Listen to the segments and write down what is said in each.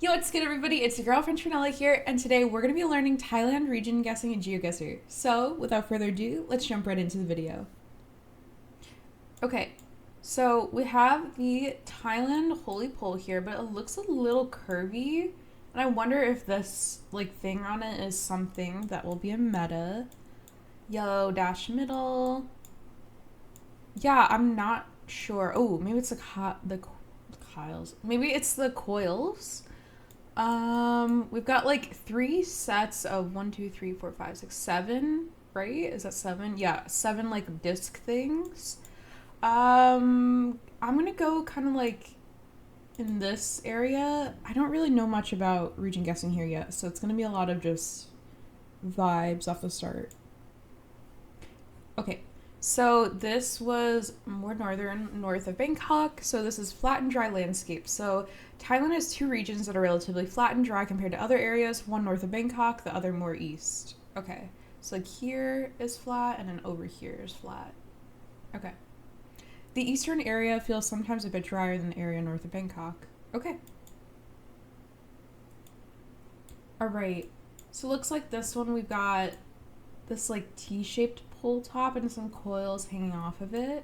Yo, what's good, everybody? It's your girlfriend Trinella here, and today we're going to be learning Thailand region guessing in Geoguessr. So, without further ado, let's jump right into the video. Okay, so we have the Thailand holy pole here, but it looks a little curvy, and I wonder if this thing on it is something that will be a meta. Yellow dash middle. Yeah, I'm not sure. Oh, maybe it's the Kyles. Maybe it's the coils. We've got like 3 sets of 1, 2, 3, 4, 5, 6, 7, right? Is that 7? Yeah, 7 like disc things. I'm gonna go kind of like in this area. I don't really know much about region guessing here yet, so it's gonna be a lot of just vibes off the start. Okay, so this was more north of Bangkok. So this is flat and dry landscape. So Thailand has two regions that are relatively flat and dry compared to other areas, one north of Bangkok, the other more east. Okay, so like here is flat and then over here is flat. Okay. The eastern area feels sometimes a bit drier than the area north of Bangkok. Okay. All right. So it looks like this one we've got this like T-shaped pole top and some coils hanging off of it.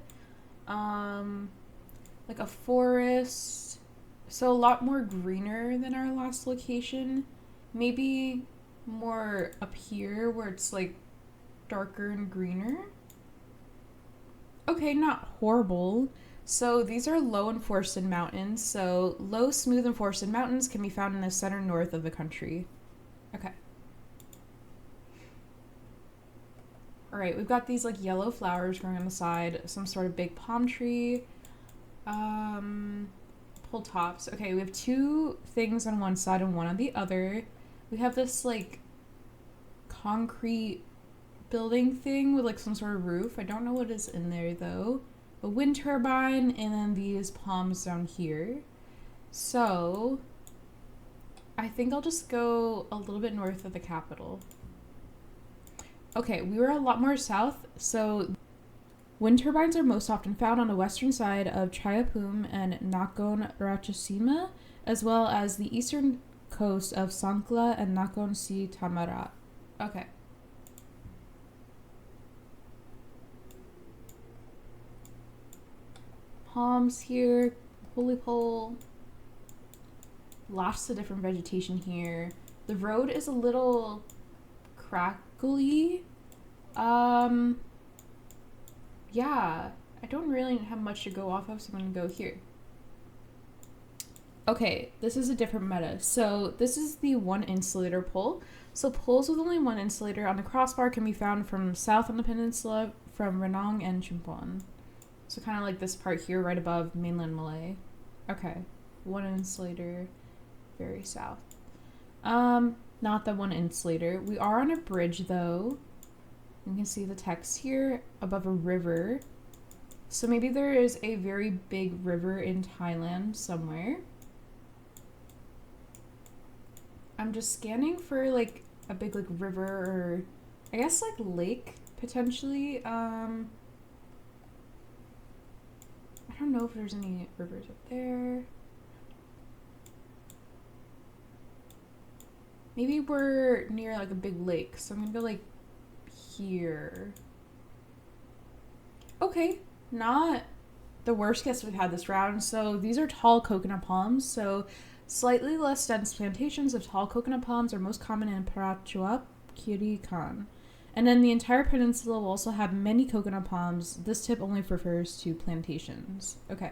Like a forest. So a lot more greener than our last location. Maybe more up here where it's like darker and greener. Okay, not horrible. So these are low and forested mountains. So low, smooth, and forested mountains can be found in the center north of the country. Okay. Alright, we've got these like yellow flowers growing on the side, some sort of big palm tree. Pull tops. Okay, we have two things on one side and one on the other. We have this like concrete building thing with like some sort of roof. I don't know what is in there though. A wind turbine and then these palms down here. So I think I'll just go a little bit north of the capital. Okay, we were a lot more south, so wind turbines are most often found on the western side of Chayapum and Nakhon Ratchasima, as well as the eastern coast of Sangla and Nakhon Si Thammarat. Okay. Palms here, holy pole. Lots of different vegetation here. The road is a little crackly. Yeah, I don't really have much to go off of, so I'm gonna go here. Okay, this is a different meta. So this is the one insulator pole. So poles with only one insulator on the crossbar can be found from south on the peninsula, from Ranong and Chumphon. So kind of like this part here, right above mainland Malay. Okay, one insulator, very south. Not the one insulator. We are on a bridge though. You can see the text here above a river. So maybe there is a very big river in Thailand somewhere. I'm just scanning for like a big like river or I guess like lake potentially. I don't know if there's any rivers up there. Maybe we're near like a big lake, so I'm gonna go like here. Okay, not the worst guess we've had this round. So these are tall coconut palms. So slightly less dense plantations of tall coconut palms are most common in Prachuap Khiri Khan. And then the entire peninsula will also have many coconut palms. This tip only refers to plantations. Okay.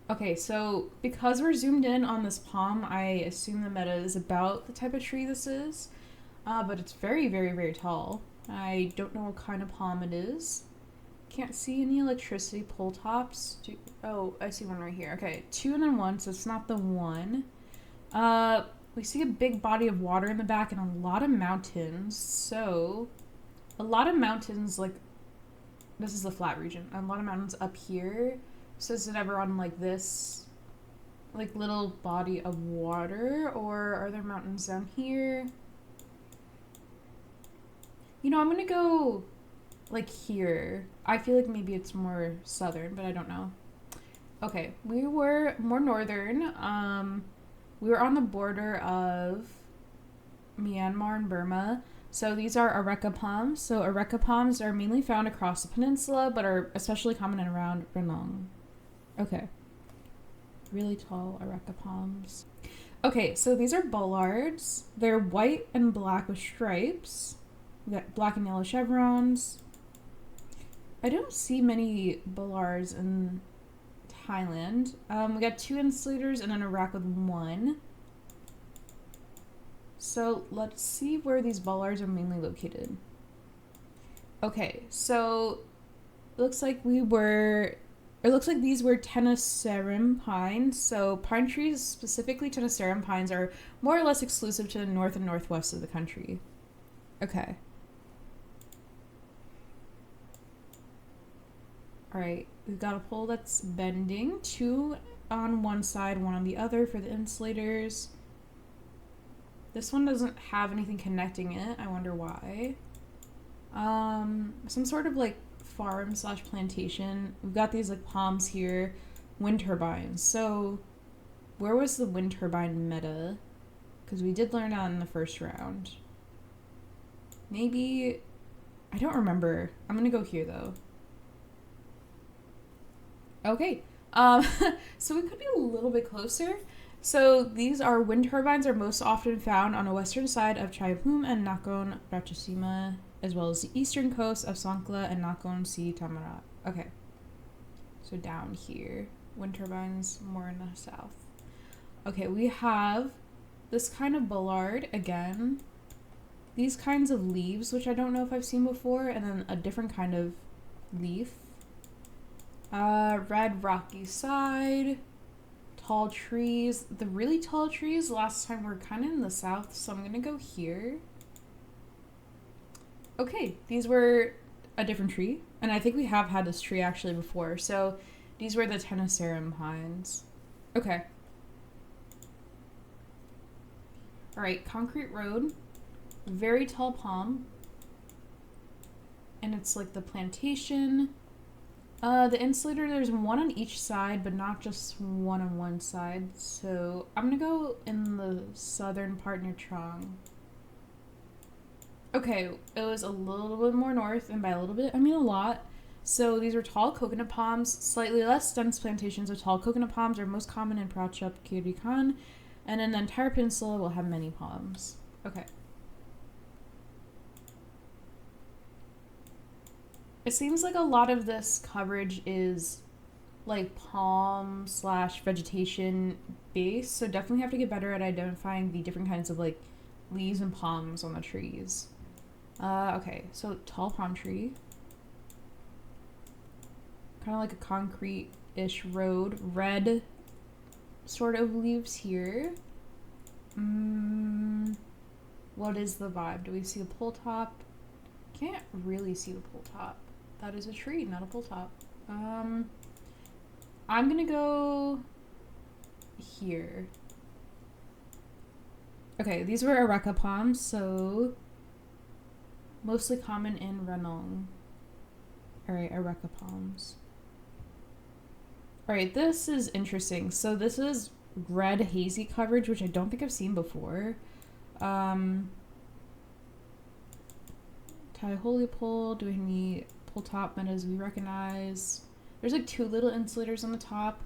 Okay, so because we're zoomed in on this palm, I assume the meta is about the type of tree this is. But it's very, very, very tall. I don't know what kind of palm it is. Can't see any electricity pole tops. Oh, I see one right here. Okay, 2 and then 1, so it's not the one. We see a big body of water in the back and a lot of mountains. So, a lot of mountains, like, this is the flat region. A lot of mountains up here. So is it ever on like this like little body of water, or are there mountains down here? You know, I'm gonna go like here. I feel like maybe it's more southern, but I don't know. Okay, we were more northern. We were on the border of Myanmar and Burma. So these are areca palms. So areca palms are mainly found across the peninsula, but are especially common around Ranong. Okay. Really tall areca palms. Okay, so these are bollards. They're white and black with stripes. We got black and yellow chevrons. I don't see many bollards in Thailand. We got 2 insulators and an Iraq with 1. So let's see where these bollards are mainly located. Okay, so it looks like these were Tenocerum pines. So pine trees, specifically Tenocerum pines, are more or less exclusive to the north and northwest of the country. Okay. Alright, we've got a pole that's bending. 2 on one side, 1 on the other for the insulators. This one doesn't have anything connecting it. I wonder why. Some sort of like farm slash plantation. We've got these like palms here. Wind turbines. So where was the wind turbine meta? Because we did learn that in the first round. Maybe, I don't remember. I'm gonna go here though. Okay. So we could be a little bit closer. So these are wind turbines are most often found on the western side of Chaiphum and Nakhon Ratchasima, as well as the eastern coast of Songkhla and Nakhon Si Thammarat. Okay. So down here. Wind turbines more in the south. Okay, we have this kind of bollard again. These kinds of leaves, which I don't know if I've seen before, and then a different kind of leaf. Red rocky side. Tall trees. The really tall trees last time were kind of in the south, so I'm gonna go here. Okay, these were a different tree, and I think we have had this tree actually before. So these were the Tenocerum pines. Okay. Alright, concrete road. Very tall palm. And it's like the plantation. The insulator, there's 1 on each side, but not just 1 on one side. So I'm gonna go in the southern part near Trong. Okay, it was a little bit more north, and by a little bit, I mean a lot. So these are tall coconut palms. Slightly less dense plantations of tall coconut palms are most common in Prachuap Khiri Khan, and then the entire peninsula will have many palms. Okay. It seems like a lot of this coverage is like palm slash vegetation base, so definitely have to get better at identifying the different kinds of like leaves and palms on the trees. Okay, so tall palm tree. Kind of like a concrete-ish road. Red sort of leaves here. What is the vibe? Do we see a pole top? Can't really see the pole top. That is a tree, not a pole top. I'm gonna go here. Okay, these were areca palms, so mostly common in Ranong. Alright, areca palms. Alright, this is interesting. So this is red hazy coverage, which I don't think I've seen before. Thai holy pole, do we have any pole top metas we recognize? There's like 2 little insulators on the top.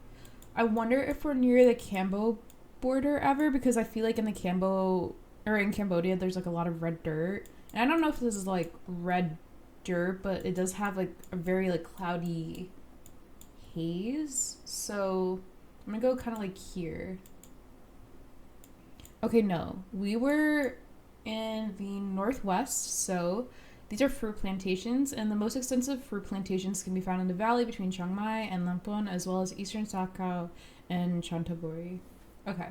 I wonder if we're near the Cambo border ever, because I feel like in Cambodia there's like a lot of red dirt. And I don't know if this is like red dirt, but it does have like a very like cloudy haze. So I'm gonna go kind of like here. Okay, no. We were in the northwest, so these are fruit plantations, and the most extensive fruit plantations can be found in the valley between Chiang Mai and Lampon, as well as eastern Sakao and Chanthaburi. Okay.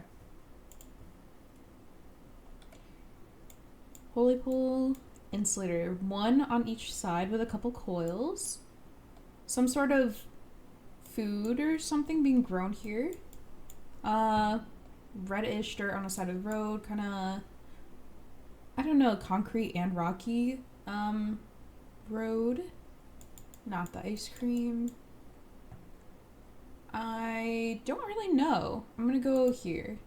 Holy pole, insulator. 1 on each side with a couple coils. Some sort of food or something being grown here. Reddish dirt on the side of the road, kind of, I don't know, concrete and rocky road. Not the ice cream. I don't really know. I'm gonna go here.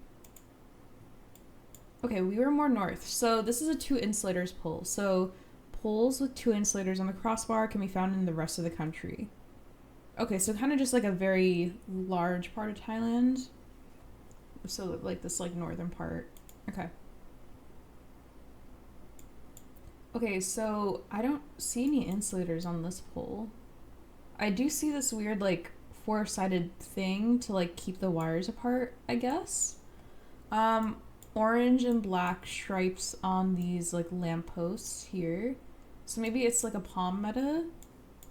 Okay, we were more north. So this is a 2 insulators pole. So poles with 2 insulators on the crossbar can be found in the rest of the country. Okay, so kind of just like a very large part of Thailand. So like this like northern part. Okay. Okay, so I don't see any insulators on this pole. I do see this weird like 4-sided thing to like keep the wires apart, I guess. Orange and black stripes on these like lampposts here. So maybe it's like a palm meta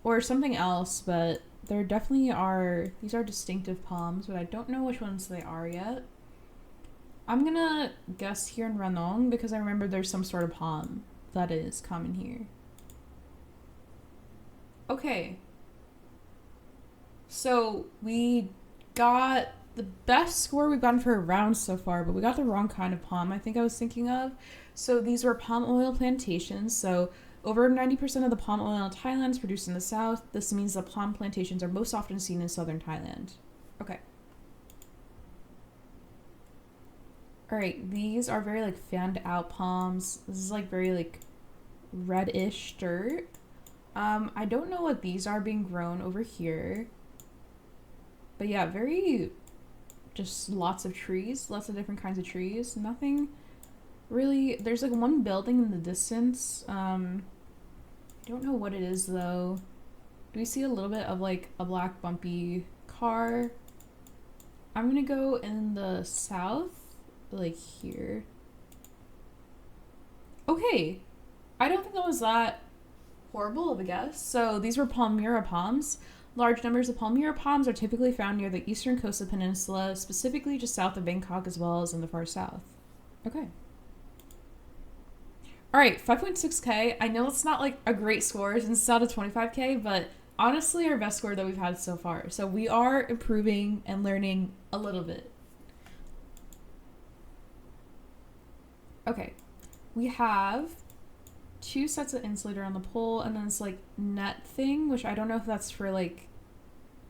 or something else, but there definitely are, these are distinctive palms, but I don't know which ones they are yet. I'm gonna guess here in Ranong because I remember there's some sort of palm that is common here. Okay. So we got the best score we've gotten for a round so far, but we got the wrong kind of palm I think I was thinking of. So these were palm oil plantations. So over 90% of the palm oil in Thailand is produced in the south. This means that palm plantations are most often seen in southern Thailand. Okay. Alright, these are very like fanned out palms. This is like very like reddish dirt. I don't know what these are being grown over here. But yeah, very just lots of trees, lots of different kinds of trees. Nothing really. There's like one building in the distance. I don't know what it is though. Do we see a little bit of like a black bumpy car? I'm gonna go in the south, like here. Okay, I don't think that was that horrible of a guess. So these were Palmyra palms. Large numbers of Palmyra palms are typically found near the eastern coast of the peninsula, specifically just south of Bangkok as well as in the far south. Okay. Alright, 5.6k. I know it's not like a great score since it's out of 25k, but honestly our best score that we've had so far. So we are improving and learning a little bit. Okay. We have 2 sets of insulator on the pole and then this like net thing, which I don't know if that's for like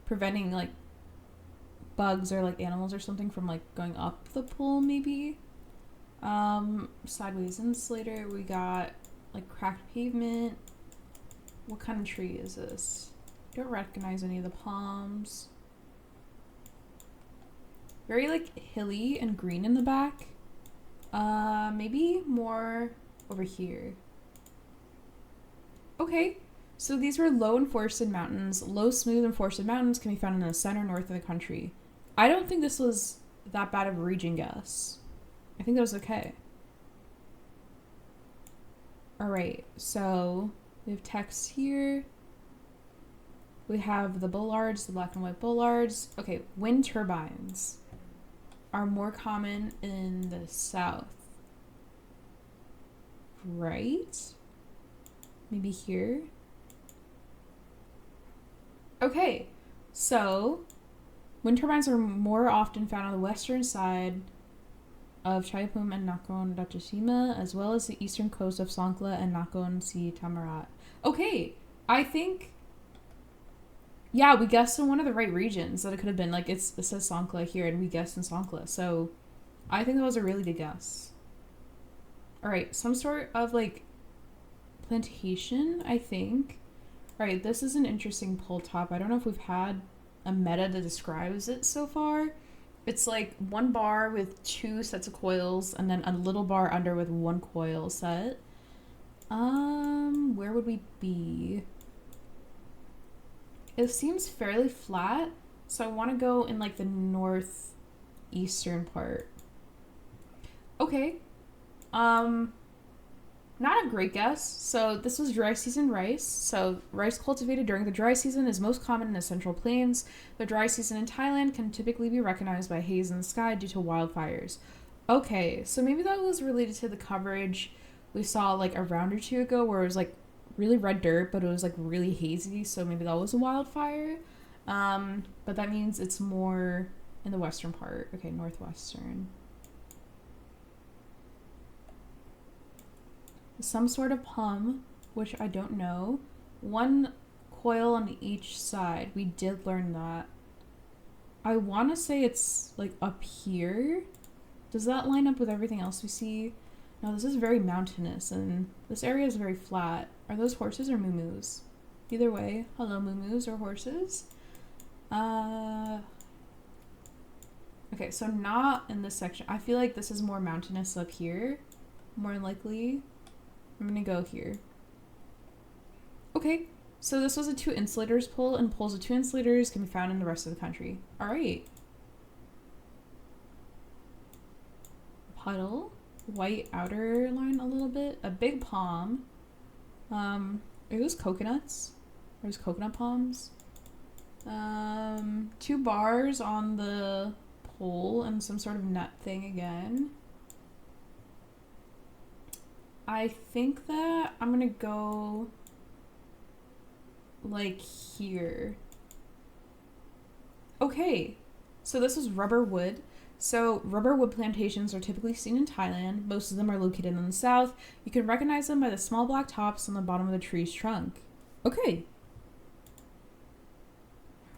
preventing like bugs or like animals or something from like going up the pole maybe. Sideways insulator, we got like cracked pavement. What kind of tree is this? Don't recognize any of the palms. Very like hilly and green in the back. Maybe more over here. Okay, so these were low and forested mountains. Low, smooth, and forested mountains can be found in the center north of the country. I don't think this was that bad of a region guess. I think that was okay. Alright, so we have text here. We have the bollards, the black and white bollards. Okay, wind turbines are more common in the south. Right? Maybe here. Okay, so wind turbines are more often found on the western side of Chaiphum and Nakhon Ratchasima, as well as the eastern coast of Songkhla and Nakhon Si Thammarat. Okay, I think, yeah, we guessed in one of the right regions that it could have been. Like, it says Songkhla here, and we guessed in Songkhla, so I think that was a really good guess. Alright, some sort of, like, plantation, I think. Alright, this is an interesting pole top. I don't know if we've had a meta that describes it so far. It's like 1 bar with 2 sets of coils and then a little bar under with 1 coil set. Where would we be? It seems fairly flat, so I want to go in like the northeastern part. Okay. Not a great guess. So this was dry season rice. So rice cultivated during the dry season is most common in the central plains. The dry season in Thailand can typically be recognized by haze in the sky due to wildfires. Okay, so maybe that was related to the coverage we saw like a round or 2 ago where it was like really red dirt, but it was like really hazy. So maybe that was a wildfire. But that means it's more in the western part. Okay, northwestern. Some sort of hum, which I don't know. 1 coil on each side. We did learn that. I want to say it's like up here. Does that line up with everything else we see? No, this is very mountainous and this area is very flat. Are those horses or moo-moos? Either way, hello moo-moos or horses. Okay, so not in this section. I feel like this is more mountainous up here. More likely. I'm gonna go here. Okay, so this was a 2 insulators pull, and pulls of 2 insulators can be found in the rest of the country. Alright. Puddle. White outer line a little bit. A big palm. Are those coconuts? Are those coconut palms? 2 bars on the pole and some sort of nut thing again. I think that I'm gonna go like here. Okay, so this is rubber wood. So rubber wood plantations are typically seen in Thailand. Most of them are located in the south. You can recognize them by the small black tops on the bottom of the tree's trunk. Okay.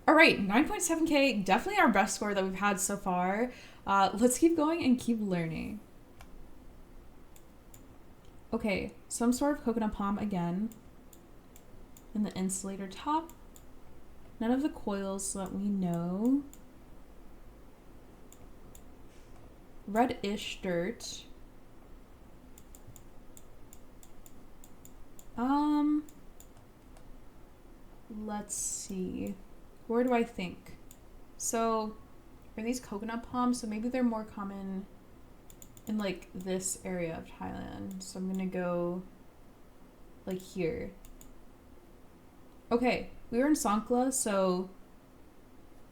All right, 9.7K, definitely our best score that we've had so far. Let's keep going and keep learning. Okay, some sort of coconut palm again. And the insulator top. None of the coils that we know. Reddish dirt. Let's see. Where do I think? So, are these coconut palms? So maybe they're more common in like this area of Thailand. So I'm gonna go like here. Okay, we were in Songkhla, so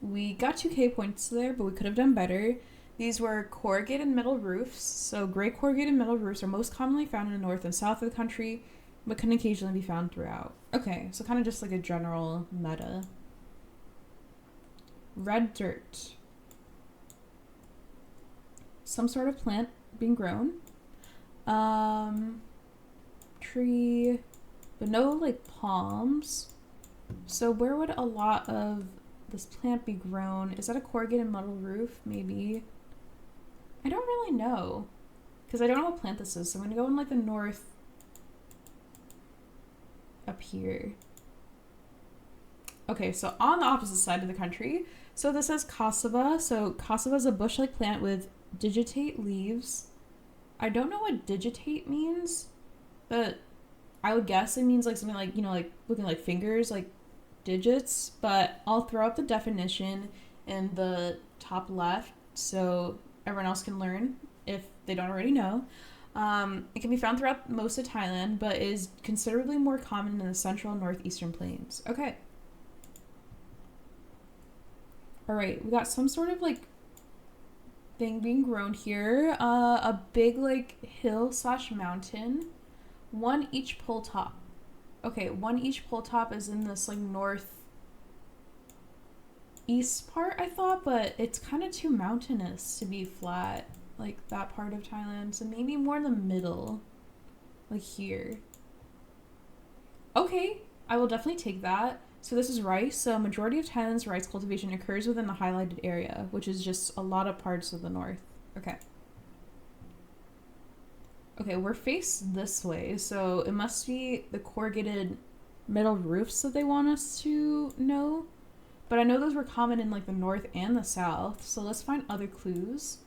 we got 2K points there, but we could have done better. These were corrugated metal roofs. So gray corrugated metal roofs are most commonly found in the north and south of the country, but can occasionally be found throughout. Okay, so kind of just like a general meta. Red dirt. Some sort of plant being grown. Tree, but no like palms. So where would a lot of this plant be grown? Is that a corrugated metal roof? Maybe. I don't really know because I don't know what plant this is. So I'm gonna go in like the north up here. Okay, so on the opposite side of the country. So this says cassava. So cassava is a bush-like plant with digitate leaves. I don't know what digitate means, but I would guess it means like something like, you know, like looking like fingers, like digits, but I'll throw up the definition in the top left so everyone else can learn if they don't already know. It can be found throughout most of Thailand, but is considerably more common in the central and northeastern plains. Okay. All right, we got some sort of like thing being grown here. A big like hill / mountain. 1 each pole top. Okay, 1 each pole top is in this like north east part, I thought, but it's kind of too mountainous to be flat, like that part of Thailand. So maybe more in the middle, like here. Okay, I will definitely take that. So this is rice. So majority of Thailand's rice cultivation occurs within the highlighted area, which is just a lot of parts of the north. Okay. Okay, we're faced this way, so it must be the corrugated metal roofs that they want us to know. But I know those were common in like the north and the south, so let's find other clues.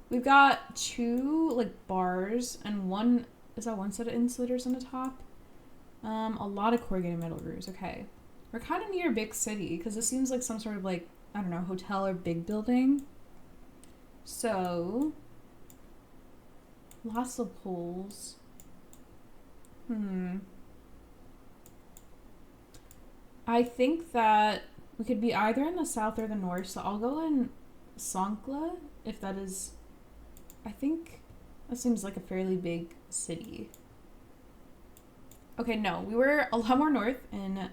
We've got 2 like bars and 1, is that 1 set of insulators on the top? A lot of corrugated metal roofs. Okay. We're kind of near a big city because this seems like some sort of like, I don't know, hotel or big building. So lots of poles. I think that we could be either in the south or the north, so I'll go in Songkhla, if that is, I think that seems like a fairly big city. Okay, no, we were a lot more north in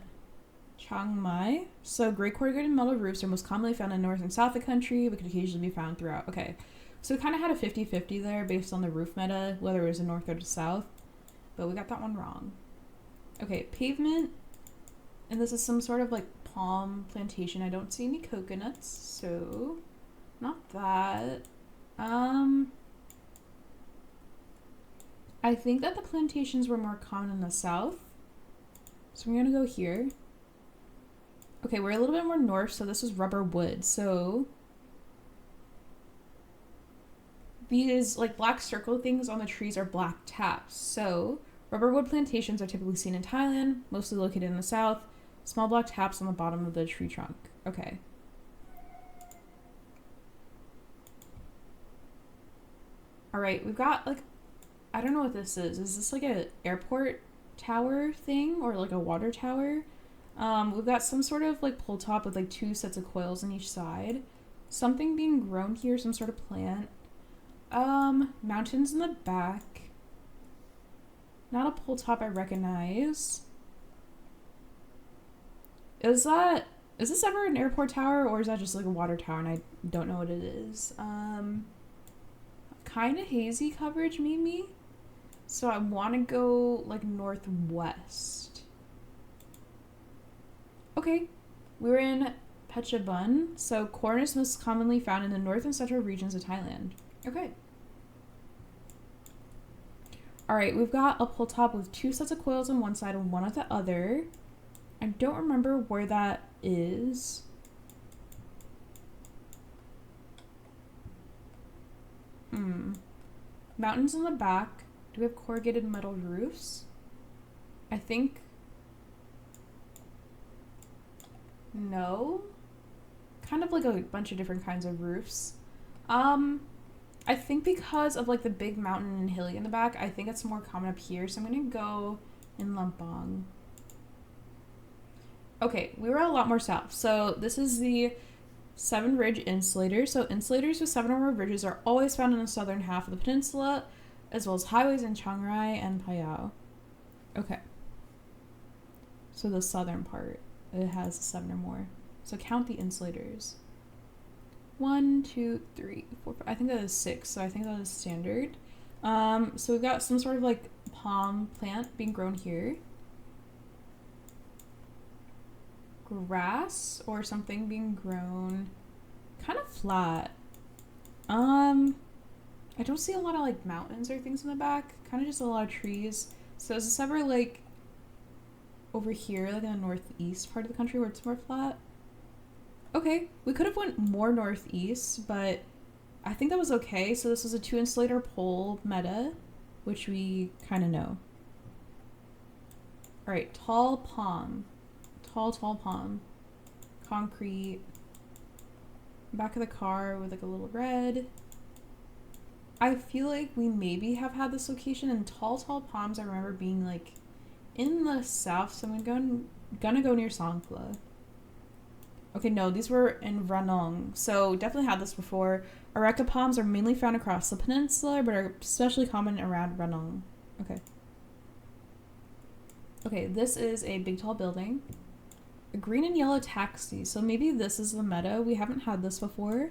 Chiang Mai. So gray corrugated metal roofs are most commonly found in north and south of the country, but could occasionally be found throughout. Okay, so we kind of had a 50-50 there based on the roof meta, whether it was in north or the south, but we got that one wrong. Okay, pavement, and this is some sort of like palm plantation. I don't see any coconuts, so not that. I think that the plantations were more common in the south. So we're gonna go here. Okay, we're a little bit more north, so this is rubber wood. So these like black circle things on the trees are black taps. So rubber wood plantations are typically seen in Thailand, mostly located in the south. Small black taps on the bottom of the tree trunk. Okay. All right, we've got like, I don't know what this is. Is this like an airport tower thing or like a water tower? We've got some sort of like pole top with like 2 sets of coils on each side. Something being grown here, some sort of plant. Mountains in the back. Not a pole top I recognize. Is this ever an airport tower or is that just like a water tower and I don't know what it is? Kind of hazy coverage maybe. So I want to go like northwest. Okay, we're in Phetchabun. So corn is most commonly found in the north and central regions of Thailand. Okay. All right, we've got a pole top with 2 sets of coils on one side and 1 on the other. I don't remember where that is. Mountains in the back. Do we have corrugated metal roofs? I think... No. Kind of like a bunch of different kinds of roofs. I think because of like the big mountain and hilly in the back, I think it's more common up here. So I'm gonna go in Lampang. Okay, we were a lot more south. So this is the 7 Ridge Insulator. So insulators with 7 or more ridges are always found in the southern half of the peninsula, as well as highways in Chiang Rai and Phayao. Okay. So the southern part, it has 7 or more. So count the insulators. 1, 2, 3, 4, 5. I think that is 6, so I think that is standard. So we've got some sort of like palm plant being grown here. Grass or something being grown kind of flat. I don't see a lot of like mountains or things in the back, kind of just a lot of trees. So is this ever like over here, like in the northeast part of the country where it's more flat? Okay, we could have went more northeast, but I think that was okay. So this was a 2 insulator pole meta, which we kind of know. All right, tall palm. Tall palm. Concrete. Back of the car with like a little red. I feel like we maybe have had this location, and tall palms I remember being like in the south, so I'm gonna go near Songkhla. Okay, no, these were in Ranong, so definitely had this before. Areca palms are mainly found across the peninsula, but are especially common around Ranong. Okay. Okay, this is a big tall building. A green and yellow taxi, so maybe this is the meta. We haven't had this before.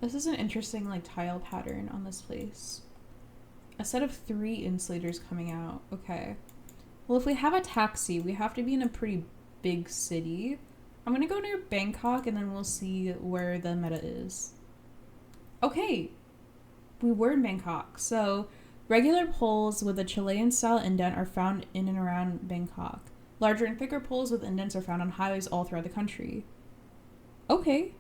This is an interesting like tile pattern on this place. A set of 3 insulators coming out. Okay. Well, if we have a taxi, we have to be in a pretty big city. I'm gonna go near Bangkok and then we'll see where the meta is. Okay. We were in Bangkok. So regular poles with a Chilean style indent are found in and around Bangkok. Larger and thicker poles with indents are found on highways all throughout the country. Okay.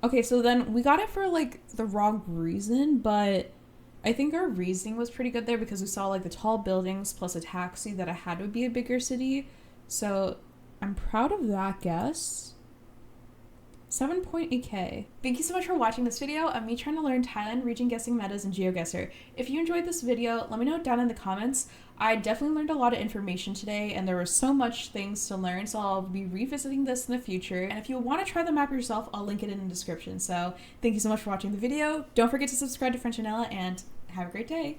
Okay, so then we got it for like the wrong reason, but I think our reasoning was pretty good there because we saw like the tall buildings plus a taxi that I had would be a bigger city. So I'm proud of that guess. 7.8k. Thank you so much for watching this video of me trying to learn Thailand region guessing metas in Geoguessr. If you enjoyed this video, let me know down in the comments. I definitely learned a lot of information today and there were so much things to learn, so I'll be revisiting this in the future. And if you want to try the map yourself, I'll link it in the description. So thank you so much for watching the video. Don't forget to subscribe to French Vanilla and have a great day.